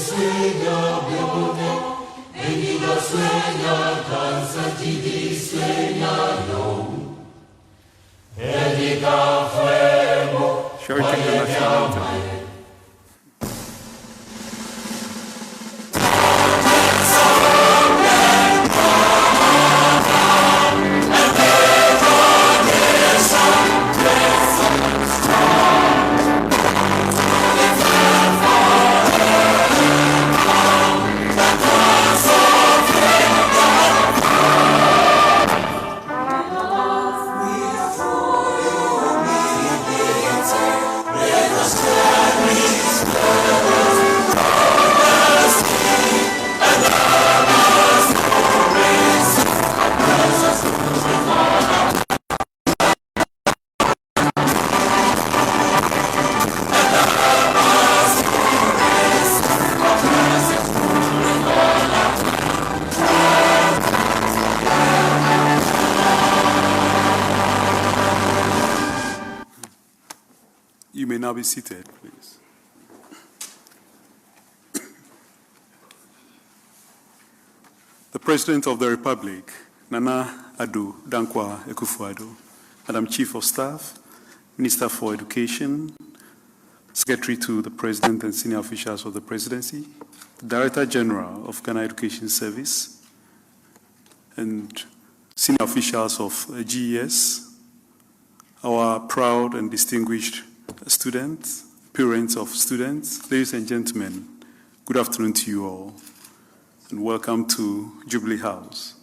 Shall we take the national anthem? You may now be seated, please. The President of the Republic, Nana Akufo Addo, Madam Chief of Staff, Minister for Education, Secretary to the President and senior officials of the Presidency, the Director General of Ghana Education Service, and senior officials of GES, our proud and distinguished students, parents of students, ladies and gentlemen, good afternoon to you all, and welcome to Jubilee House.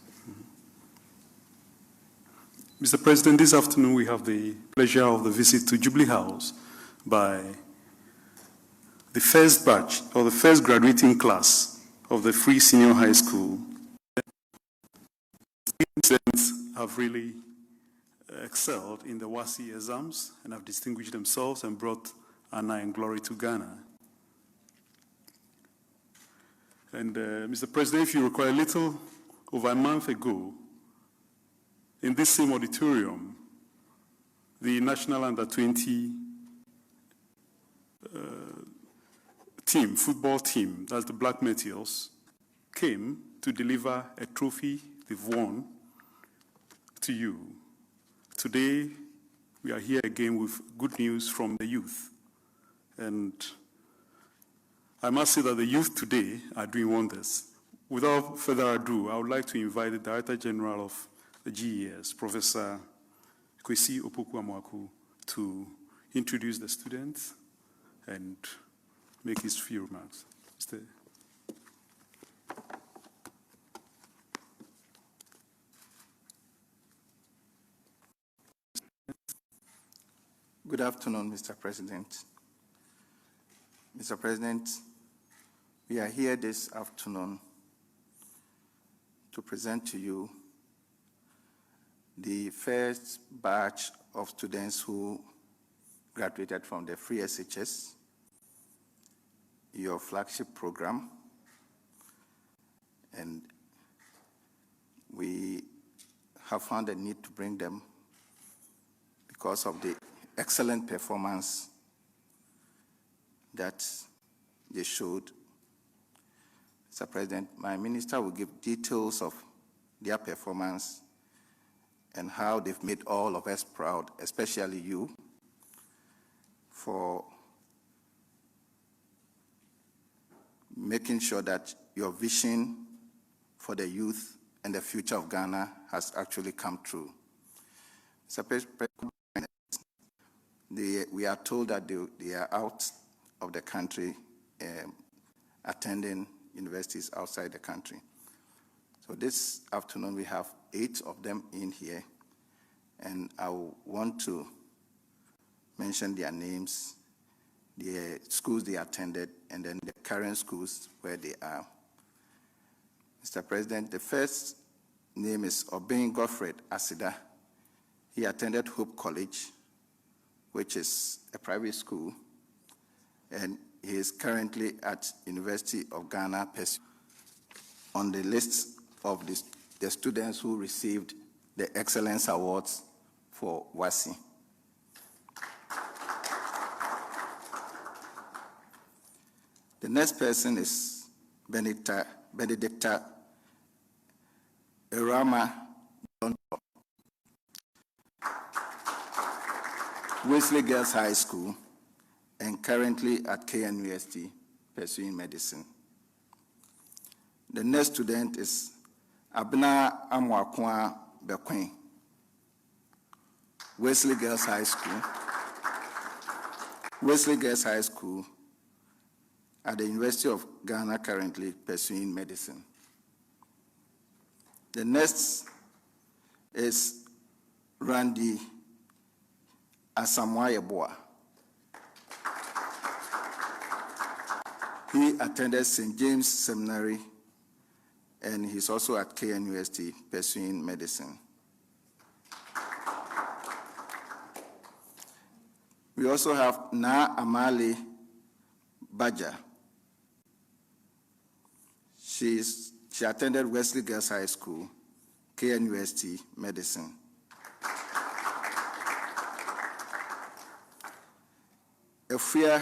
Mr. President, this afternoon we have the pleasure of the visit to Jubilee House by the first batch, or the first graduating class of the Free Senior High School. Students have really excelled in the WASI exams and have distinguished themselves and brought honor and glory to Ghana. And Mr. President, if you recall, a little over a month ago, in this same auditorium, the National Under-20 team, football team, that's the Black Meteors, came to deliver a trophy they've won to you. Today, we are here again with good news from the youth. And I must say that the youth today are doing wonders. Without further ado, I would like to invite the Director General of the GES, Professor Kwesi Opoku-Amwaku, to introduce the students and make his few remarks. Mr. Good afternoon, Mr. President. Mr. President, we are here this afternoon to present to you the first batch of students who graduated from the Free SHS, your flagship program, and we have found a need to bring them because of the excellent performance that they showed. Mr. President, my minister will give details of their performance and how they've made all of us proud, especially you, for making sure that your vision for the youth and the future of Ghana has actually come true. Mr. President, we are told that they are out of the country attending universities outside the country. So this afternoon we have 8 of them in here, and I want to mention their names, the schools they attended, and then the current schools where they are. Mr. President, the first name is Obin Godfred Asida. He attended Hope College, which is a private school, and he is currently at University of Ghana on the list of the students who received the Excellence Awards for WASI. The next person is Benedicta Erama Donto, Wesley Girls High School, and currently at KNUST pursuing medicine. The next student is Abna Amwakwa Bekwin, Wesley Girls High School. Wesley Girls High School at the University of Ghana, currently pursuing medicine. The next is Randy Asamoah. He attended St. James Seminary, and he's also at KNUST pursuing medicine. We also have Na Amali Baja. She attended Wesley Girls High School, KNUST medicine. Efia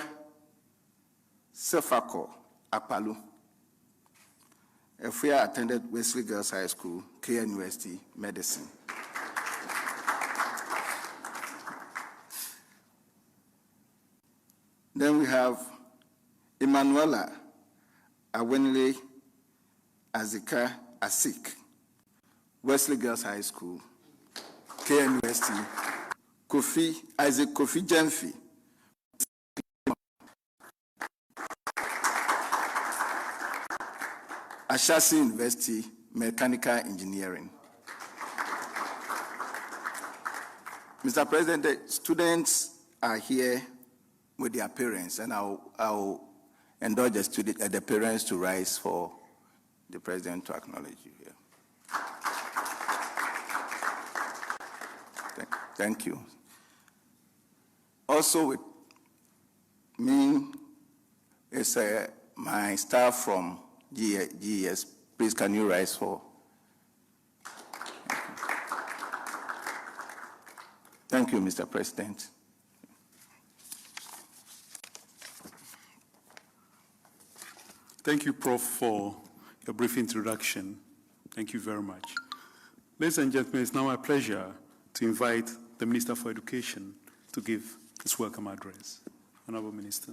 Sefako Apalu. Efia attended Wesley Girls High School, KNUST medicine. Then we have Emanuela Awenile Azika Asik, Wesley Girls High School, KNUST. Isaac Kofi Jemfi, Ashasi University, Mechanical Engineering. Mr. President, the students are here with their parents, and I'll indulge the parents to rise for the president to acknowledge you here. Thank you. Also with me is my staff from GES. Please, can you rise for? Thank you, Mr. President. Thank you, Prof, for your brief introduction. Thank you very much. Ladies and gentlemen, it's now my pleasure to invite the Minister for Education to give his welcome address. Honorable Minister.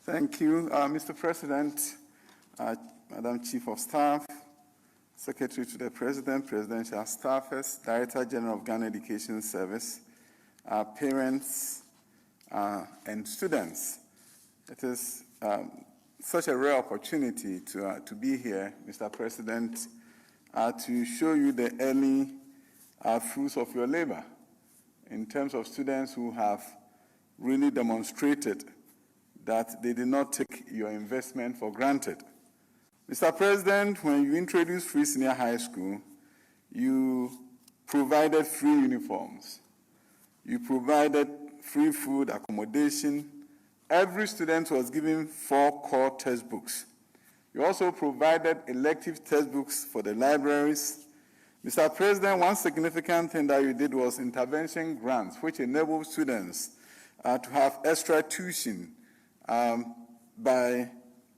Thank you, Mr. President, Madam Chief of Staff, Secretary to the President, Presidential Staffers, Director General of Ghana Education Service, parents, and students. It is such a rare opportunity to be here, Mr. President, to show you the early fruits of your labor in terms of students who have really demonstrated that they did not take your investment for granted. Mr. President, when you introduced free senior high school, you provided free uniforms. You provided free food, accommodation. Every student was given 4 core textbooks. You also provided elective textbooks for the libraries. Mr. President, one significant thing that you did was intervention grants, which enabled students to have extra tuition by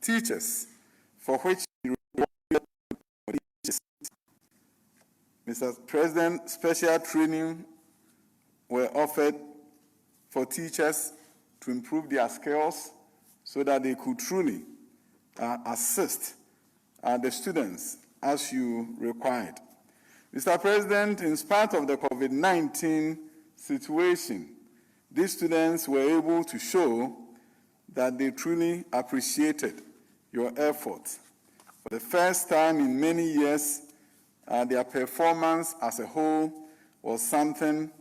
teachers, for which you rewarded teachers. Mr. President, special training were offered for teachers to improve their skills so that they could truly assist the students as you required. Mr. President, in spite of the COVID-19 situation, these students were able to show that they truly appreciated your efforts. For the first time in many years, their performance as a whole was something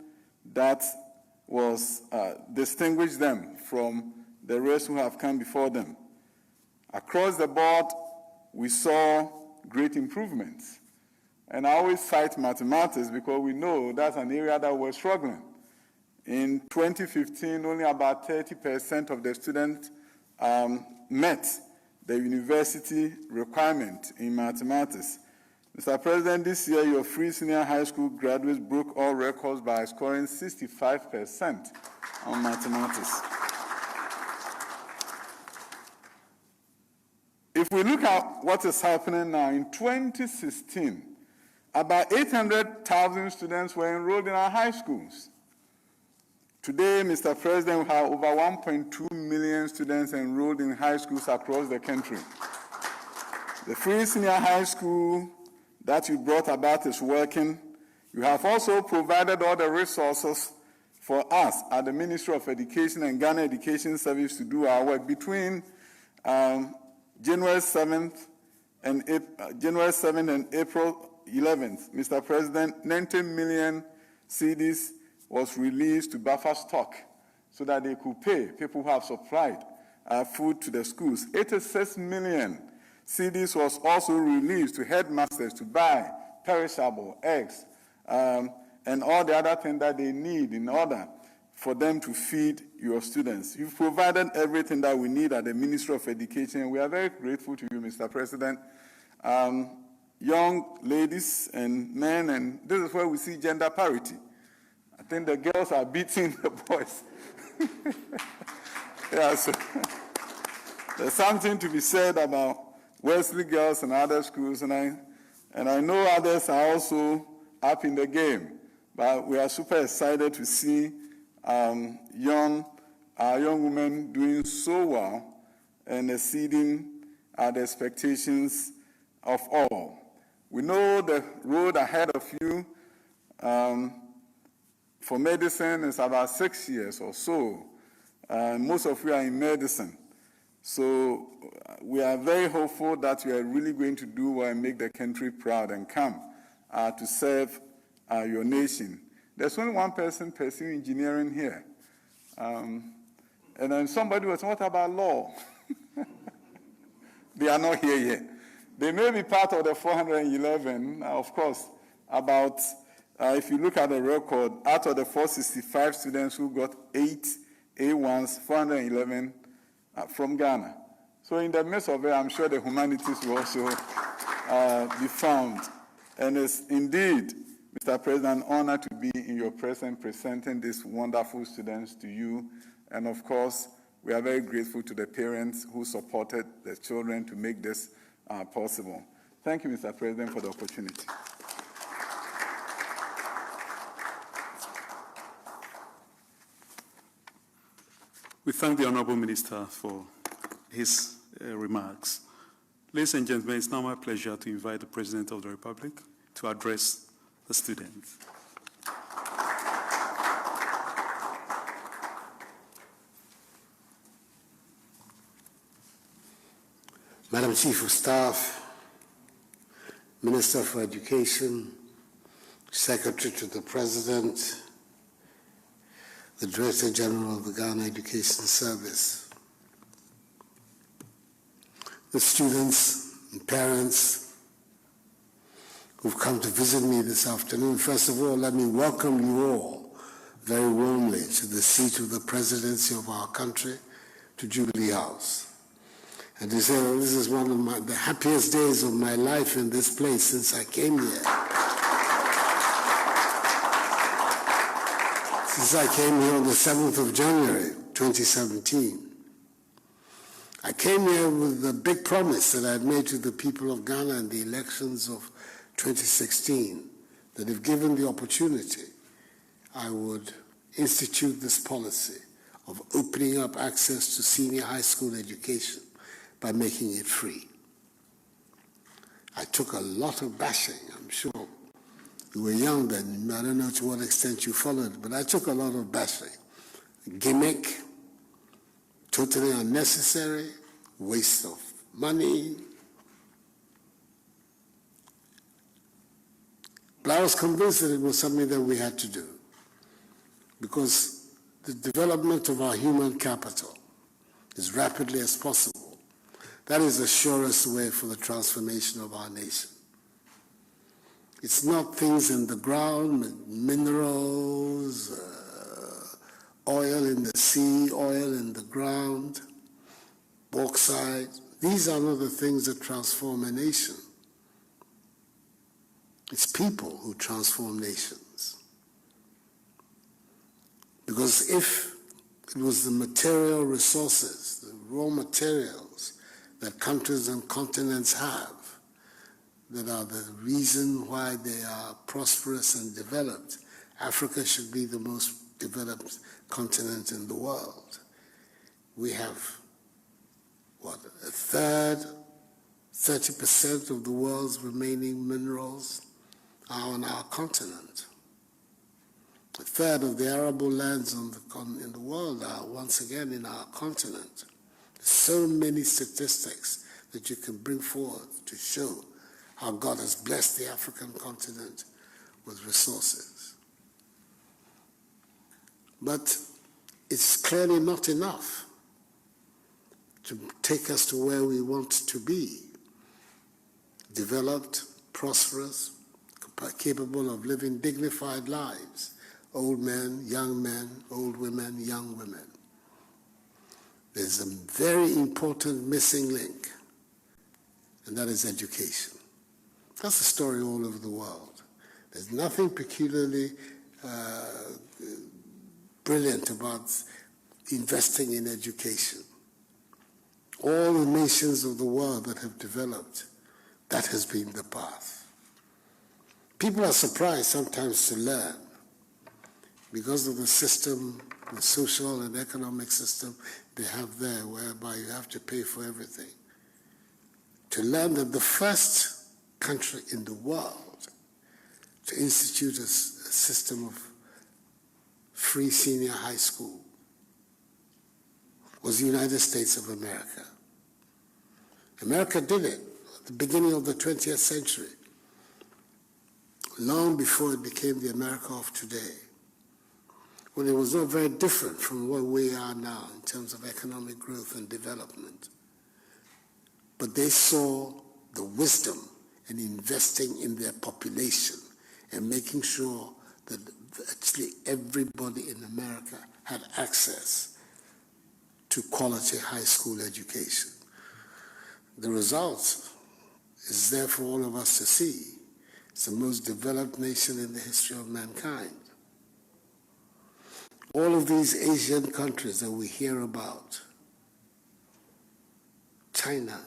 that was distinguished them from the rest who have come before them. Across the board, we saw great improvements. And I always cite mathematics because we know that's an area that we're struggling. In 2015, only about 30% of the students met the university requirement in mathematics. Mr. President, this year your free senior high school graduates broke all records by scoring 65% on mathematics. If we look at what is happening now, in 2016, about 800,000 students were enrolled in our high schools. Today, Mr. President, we have over 1.2 million students enrolled in high schools across the country. The free senior high school that you brought about is working. You have also provided all the resources for us at the Ministry of Education and Ghana Education Service to do our work. Between January 7th and April 11th, Mr. President, 90 million cedis was released to buffer stock so that they could pay people who have supplied food to the schools. 86 million cedis was also released to headmasters to buy perishable eggs and all the other things that they need in order for them to feed your students. You've provided everything that we need at the Ministry of Education. We are very grateful to you, Mr. President. Young ladies and men, and this is where we see gender parity. I think the girls are beating the boys. Yeah, so there's something to be said about Wesley girls and other schools, and I know others are also up in the game. But we are super excited to see our young women doing so well and exceeding the expectations of all. We know the road ahead of you for medicine is about 6 years or so. Most of you are in medicine. So we are very hopeful that you are really going to do well and make the country proud and come to serve your nation. There's only one person pursuing engineering here. And then somebody was, what about law? They are not here yet. They may be part of the 411, of course, about, if you look at the record, out of the 465 students who got 8 A1s, 411 from Ghana. So in the midst of it, I'm sure the humanities will also be found. And it's indeed, Mr. President, an honor to be in your presence presenting these wonderful students to you. And of course, we are very grateful to the parents who supported the children to make this possible. Thank you, Mr. President, for the opportunity. We thank the Honorable Minister for his remarks. Ladies and gentlemen, it's now my pleasure to invite the President of the Republic to address the students. Madam Chief of Staff, Minister for Education, Secretary to the President, the Director General of the Ghana Education Service, the students and parents who've come to visit me this afternoon. First of all, let me welcome you all very warmly to the seat of the presidency of our country, to Jubilee House. And to say, well, this is one of the happiest days of my life in this place since I came here. Since I came here on the 7th of January, 2017. I came here with the big promise that I had made to the people of Ghana in the elections of 2016, that if given the opportunity, I would institute this policy of opening up access to senior high school education by making it free. I took a lot of bashing, I'm sure. You were young then, I don't know to what extent you followed, but I took a lot of bashing. Gimmick, totally unnecessary, waste of money. But I was convinced that it was something that we had to do, because the development of our human capital as rapidly as possible, that is the surest way for the transformation of our nation. It's not things in the ground, minerals, oil in the sea, oil in the ground, bauxite. These are not the things that transform a nation. It's people who transform nations. Because if it was the material resources, the raw materials that countries and continents have that are the reason why they are prosperous and developed, Africa should be the most developed continent in the world. We have, what, a third, 30% of the world's remaining minerals are on our continent. A third of the arable lands in the world are once again in our continent. There's so many statistics that you can bring forward to show how God has blessed the African continent with resources. But it's clearly not enough to take us to where we want to be. Developed, prosperous, capable of living dignified lives. Old men, old women, young women. There's a very important missing link, and that is education. That's the story all over the world. There's nothing peculiarly brilliant about investing in education. All the nations of the world that have developed, that has been the path. People are surprised sometimes to learn because of the system, the social and economic system they have there, whereby you have to pay for everything. To learn that the first country in the world to institute a system of free senior high school was the United States of America. America did it at the beginning of the 20th century, long before it became the America of today, when it was not very different from what we are now in terms of economic growth and development. But they saw the wisdom in investing in their population and making sure that actually everybody in America had access to quality high school education. The result is there for all of us to see. It's the most developed nation in the history of mankind. All of these Asian countries that we hear about, China,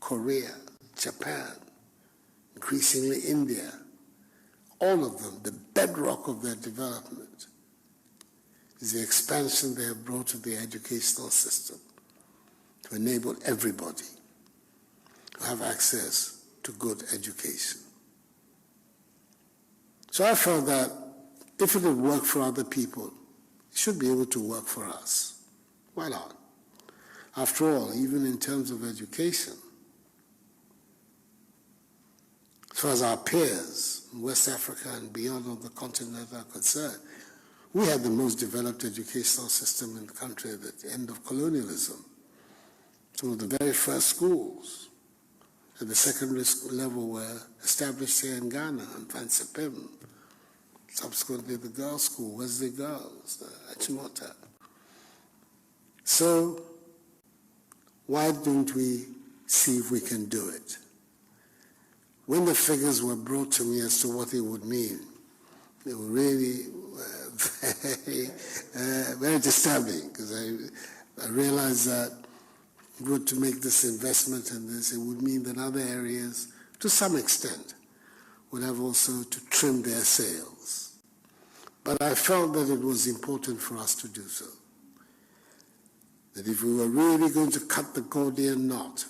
Korea, Japan, increasingly India, all of them, the bedrock of their development is the expansion they have brought to the educational system to enable everybody to have access to good education. So I felt that if it would work for other people, it should be able to work for us. Why not? After all, even in terms of education, as far as our peers in West Africa and beyond on the continent are concerned, we had the most developed educational system in the country at the end of colonialism. Some of the very first schools at the secondary school level were established here in Ghana, and Fansipim. Subsequently, the girls' school, Wesley Girls, Achimota. So, why don't we see if we can do it? When the figures were brought to me as to what it would mean, they were really very disturbing, because I realized that if we were to make this investment in this, it would mean that other areas, to some extent, would have also to trim their sails. But I felt that it was important for us to do so. That if we were really going to cut the Gordian knot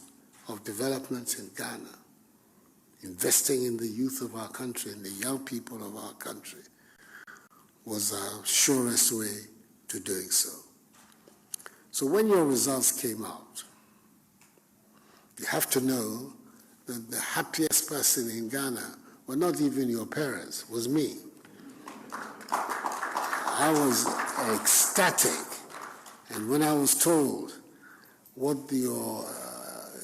of development in Ghana, investing in the youth of our country and the young people of our country was our surest way to doing so. So when your results came out, you have to know that the happiest person in Ghana were not even your parents, was me. I was ecstatic. And when I was told what your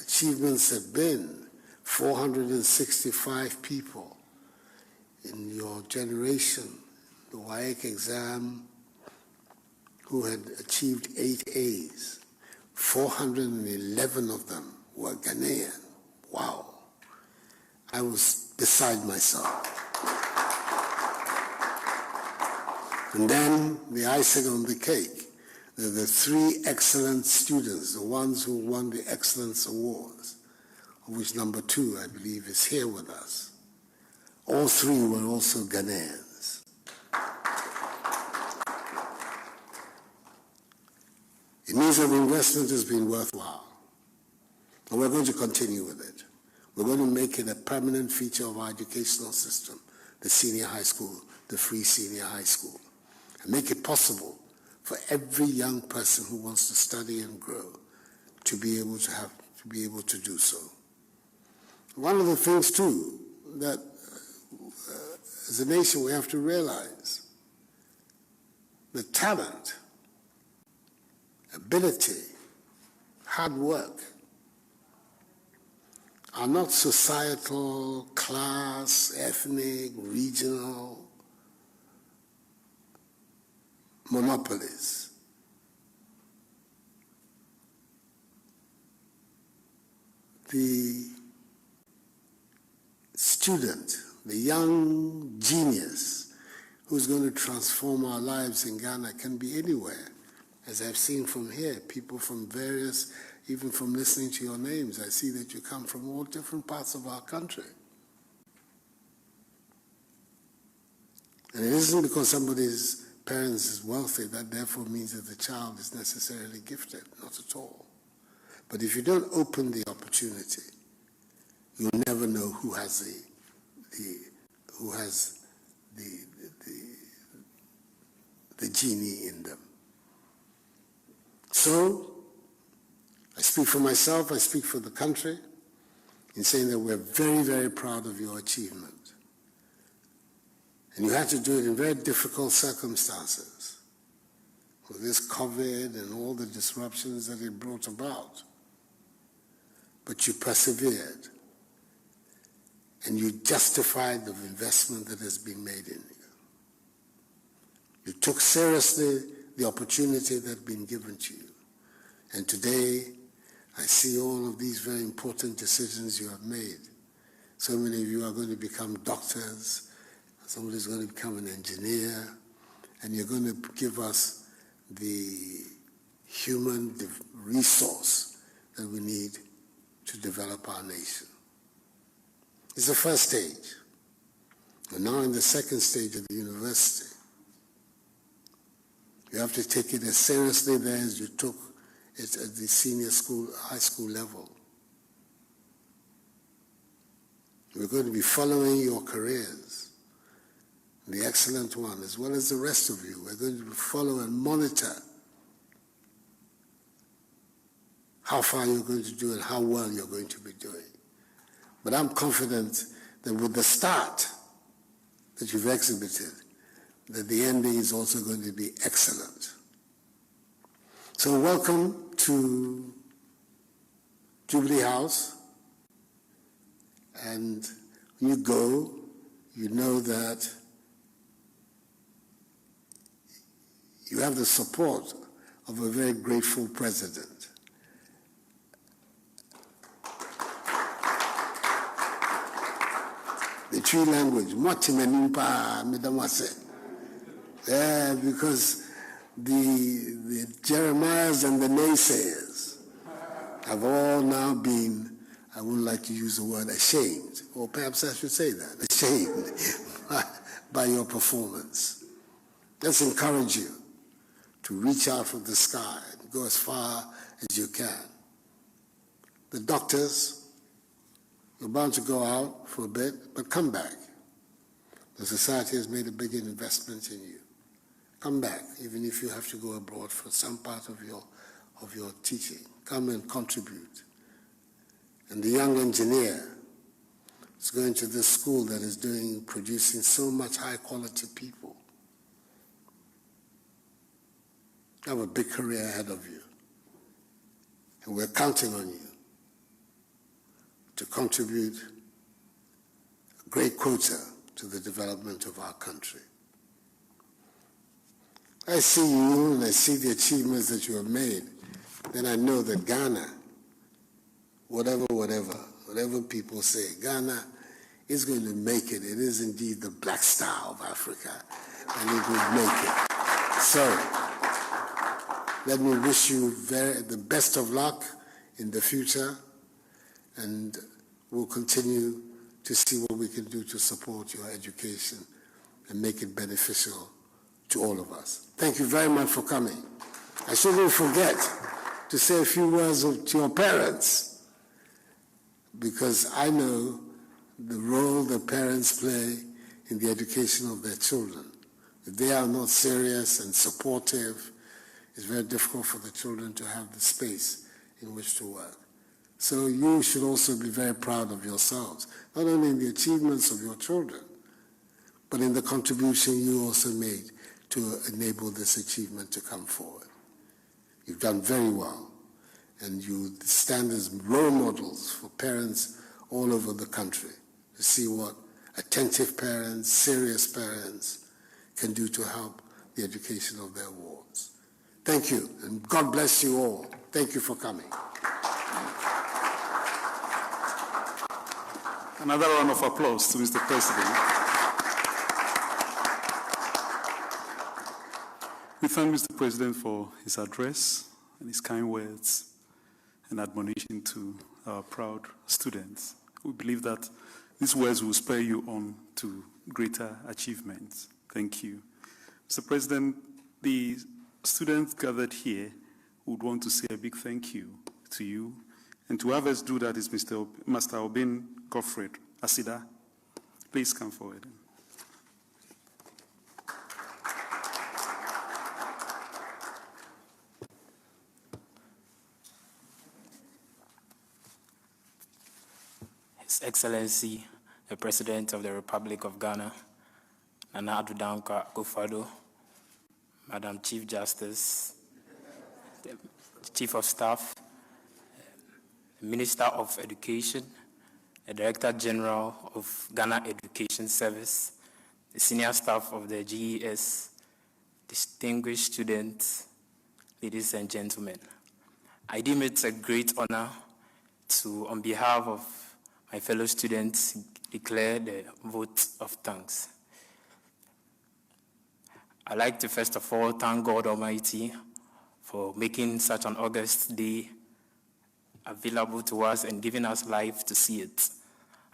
achievements had been, 465 people in your generation, the WAEC exam, who had achieved 8 A's, 411 of them were Ghanaian. Wow. I was beside myself. And then the icing on the cake, the three excellent students, the ones who won the Excellence Awards, of which number 2, I believe, is here with us. All 3 were also Ghanaians. It means that the investment has been worthwhile. And we're going to continue with it. We're going to make it a permanent feature of our educational system, the senior high school, the free senior high school, and make it possible for every young person who wants to study and grow to be able to do so. One of the things, too, that as a nation we have to realize, the talent, ability, hard work are not societal, class, ethnic, regional monopolies. The student, the young genius who's going to transform our lives in Ghana can be anywhere. As I've seen from here, people from various, even from listening to your names, I see that you come from all different parts of our country. And it isn't because somebody's parents is wealthy that therefore means that the child is necessarily gifted, not at all. But if you don't open the opportunity, you'll never know who has the genie in them. So, I speak for myself, I speak for the country, in saying that we're very, very proud of your achievement. And you had to do it in very difficult circumstances, with this COVID and all the disruptions that it brought about. But you persevered, and you justified the investment that has been made in you. You took seriously the opportunity that had been given to you. And today, I see all of these very important decisions you have made. So many of you are going to become doctors, somebody's going to become an engineer, and you're going to give us the human resource that we need to develop our nation. It's the first stage. We're now in the second stage of the university. You have to take it as seriously there as you took it at the senior school, high school level. We're going to be following your careers, the excellent one, as well as the rest of you. We're going to follow and monitor how far you're going to do and how well you're going to be doing. But I'm confident that with the start that you've exhibited, that the ending is also going to be excellent. So welcome to Jubilee House. And when you go, you know that you have the support of a very grateful president. The tree language, yeah, because the Jeremiahs and the naysayers have all now been, I wouldn't like to use the word ashamed, or perhaps I should say that, ashamed by your performance. Let's encourage you to reach out from the sky and go as far as you can. The doctors, you're bound to go out for a bit, but come back. The society has made a big investment in you. Come back, even if you have to go abroad for some part of your teaching. Come and contribute. And the young engineer is going to this school that is producing so much high-quality people. You have a big career ahead of you. And we're counting on you to contribute a great quota to the development of our country. I see you and I see the achievements that you have made. Then I know that Ghana, whatever people say, Ghana is going to make it. It is indeed the Black Star of Africa, and it will make it. So, let me wish you the best of luck in the future, and we'll continue to see what we can do to support your education and make it beneficial to all of us. Thank you very much for coming. I shouldn't forget to say a few words to your parents, because I know the role that parents play in the education of their children. If they are not serious and supportive, it's very difficult for the children to have the space in which to work. So you should also be very proud of yourselves, not only in the achievements of your children, but in the contribution you also made to enable this achievement to come forward. You've done very well, and you stand as role models for parents all over the country to see what attentive parents, serious parents can do to help the education of their wards. Thank you, and God bless you all. Thank you for coming. Another round of applause to Mr. President. We thank Mr. President for his address and his kind words and admonition to our proud students. We believe that these words will spur you on to greater achievements. Thank you. Mr. President, the students gathered here would want to say a big thank you to you. And to have us do that is Master Obin Godfred Asida. Please come forward. His Excellency, the President of the Republic of Ghana, Nana Akufo Addo, Madam Chief Justice, the Chief of Staff, the Minister of Education, the Director General of Ghana Education Service, the senior staff of the GES, distinguished students, ladies and gentlemen. I deem it a great honor to, on behalf of my fellow students, declare the vote of thanks. I'd like to first of all thank God Almighty for making such an August day available to us and giving us life to see it.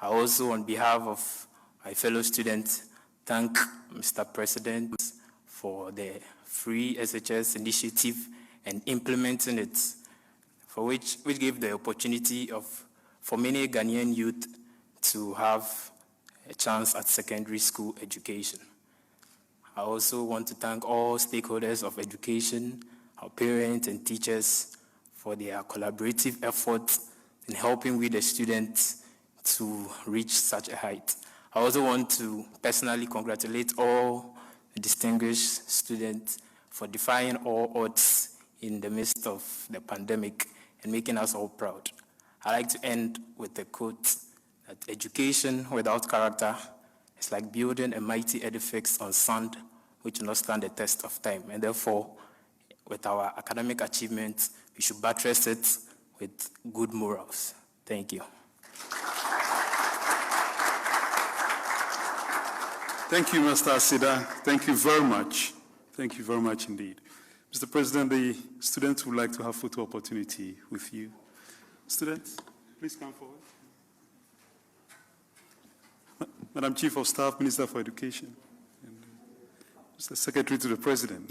I also, on behalf of my fellow students, thank Mr. President for the free SHS initiative and implementing it, for which gave the opportunity for many Ghanaian youth to have a chance at secondary school education. I also want to thank all stakeholders of education, our parents and teachers, for their collaborative efforts in helping with the students to reach such a height. I also want to personally congratulate all the distinguished students for defying all odds in the midst of the pandemic and making us all proud. I like to end with a quote that education without character is like building a mighty edifice on sand which will not stand the test of time. And therefore, with our academic achievements, we should buttress it with good morals. Thank you. Thank you, Mr. Asida. Thank you very much. Thank you very much indeed. Mr. President, the students would like to have photo opportunity with you. Students, please come forward. Madam Chief of Staff, Minister for Education, and Mr. Secretary to the President.